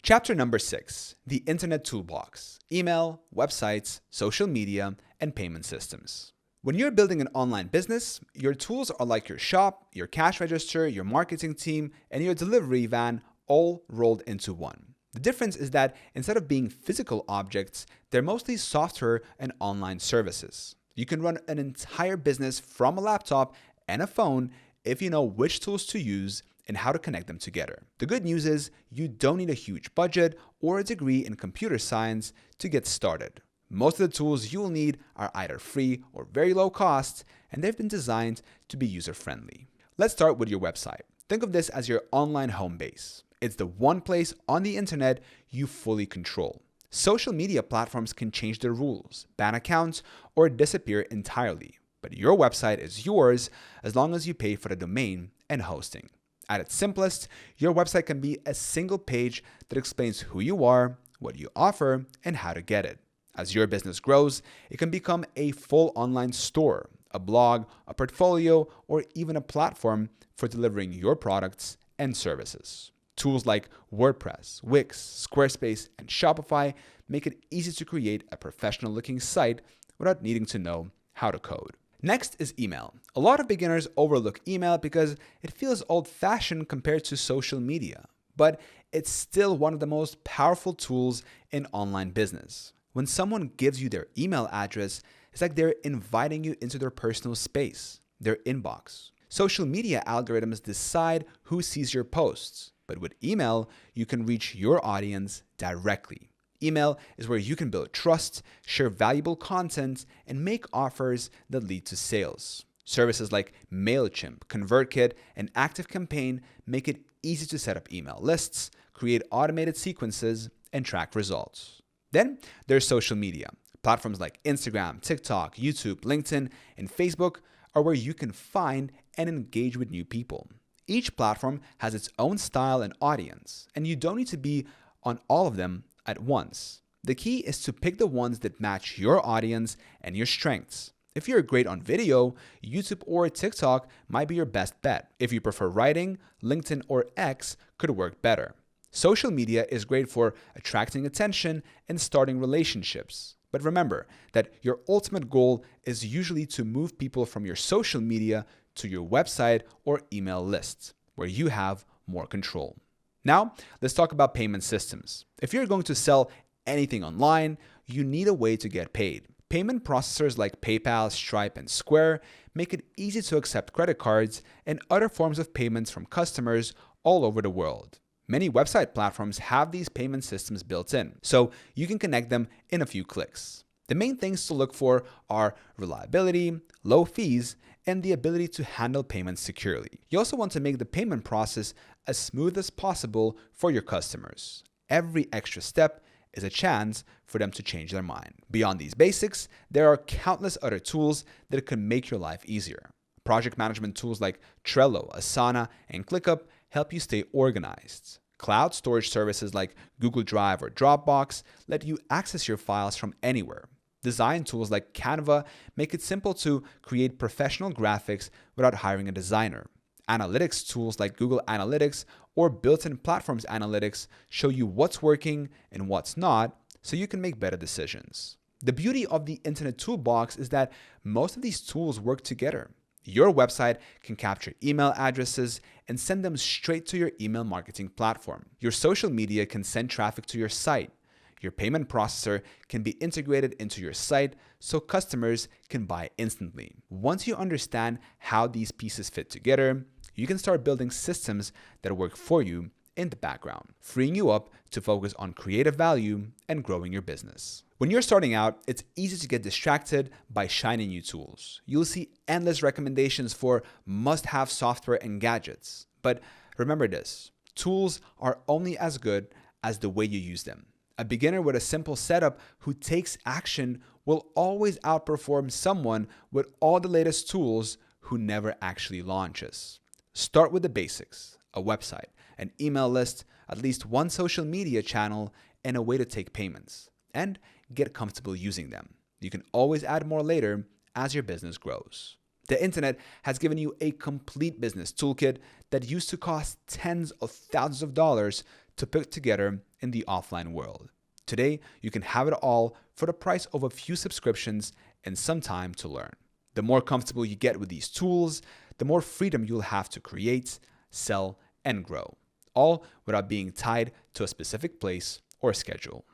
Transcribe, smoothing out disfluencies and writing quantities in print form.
Chapter number 6, the Internet Toolbox: email, websites, social media, and payment systems. When you're building an online business, your tools are like your shop, your cash register, your marketing team, and your delivery van all rolled into one. The difference is that instead of being physical objects, they're mostly software and online services. You can run an entire business from a laptop and a phone if you know which tools to use and how to connect them together. The good news is you don't need a huge budget or a degree in computer science to get started. Most of the tools you'll need are either free or very low cost, and they've been designed to be user-friendly. Let's start with your website. Think of this as your online home base. It's the one place on the internet you fully control. Social media platforms can change their rules, ban accounts, or disappear entirely. But your website is yours as long as you pay for the domain and hosting. At its simplest, your website can be a single page that explains who you are, what you offer, and how to get it. As your business grows, it can become a full online store, a blog, a portfolio, or even a platform for delivering your products and services. Tools like WordPress, Wix, Squarespace, and Shopify make it easy to create a professional-looking site without needing to know how to code. Next is email. A lot of beginners overlook email because it feels old-fashioned compared to social media, but it's still one of the most powerful tools in online business. When someone gives you their email address, it's like they're inviting you into their personal space, their inbox. Social media algorithms decide who sees your posts, but with email, you can reach your audience directly. Email is where you can build trust, share valuable content, and make offers that lead to sales. Services like MailChimp, ConvertKit, and ActiveCampaign make it easy to set up email lists, create automated sequences, and track results. Then there's social media. Platforms like Instagram, TikTok, YouTube, LinkedIn, and Facebook are where you can find and engage with new people. Each platform has its own style and audience, and you don't need to be on all of them at once. The key is to pick the ones that match your audience and your strengths. If you're great on video, YouTube or TikTok might be your best bet. If you prefer writing, LinkedIn or X could work better. Social media is great for attracting attention and starting relationships. But remember that your ultimate goal is usually to move people from your social media to your website or email lists, where you have more control. Now, let's talk about payment systems. If you're going to sell anything online, you need a way to get paid. Payment processors like PayPal, Stripe, and Square make it easy to accept credit cards and other forms of payments from customers all over the world. Many website platforms have these payment systems built in, so you can connect them in a few clicks. The main things to look for are reliability, low fees, and the ability to handle payments securely. You also want to make the payment process as smooth as possible for your customers. Every extra step is a chance for them to change their mind. Beyond these basics, there are countless other tools that can make your life easier. Project management tools like Trello, Asana, and ClickUp help you stay organized. Cloud storage services like Google Drive or Dropbox let you access your files from anywhere. Design tools like Canva make it simple to create professional graphics without hiring a designer. Analytics tools like Google Analytics or built-in platforms analytics show you what's working and what's not, so you can make better decisions. The beauty of the Internet Toolbox is that most of these tools work together. Your website can capture email addresses and send them straight to your email marketing platform. Your social media can send traffic to your site. Your payment processor can be integrated into your site so customers can buy instantly. Once you understand how these pieces fit together, you can start building systems that work for you in the background, freeing you up to focus on creative value and growing your business. When you're starting out, it's easy to get distracted by shiny new tools. You'll see endless recommendations for must-have software and gadgets. But remember this, tools are only as good as the way you use them. A beginner with a simple setup who takes action will always outperform someone with all the latest tools who never actually launches. Start with the basics, a website, an email list, at least one social media channel, and a way to take payments. And get comfortable using them. You can always add more later as your business grows. The internet has given you a complete business toolkit that used to cost tens of thousands of dollars to put together in the offline world. Today, you can have it all for the price of a few subscriptions and some time to learn. The more comfortable you get with these tools, the more freedom you'll have to create, sell, and grow, all without being tied to a specific place or schedule.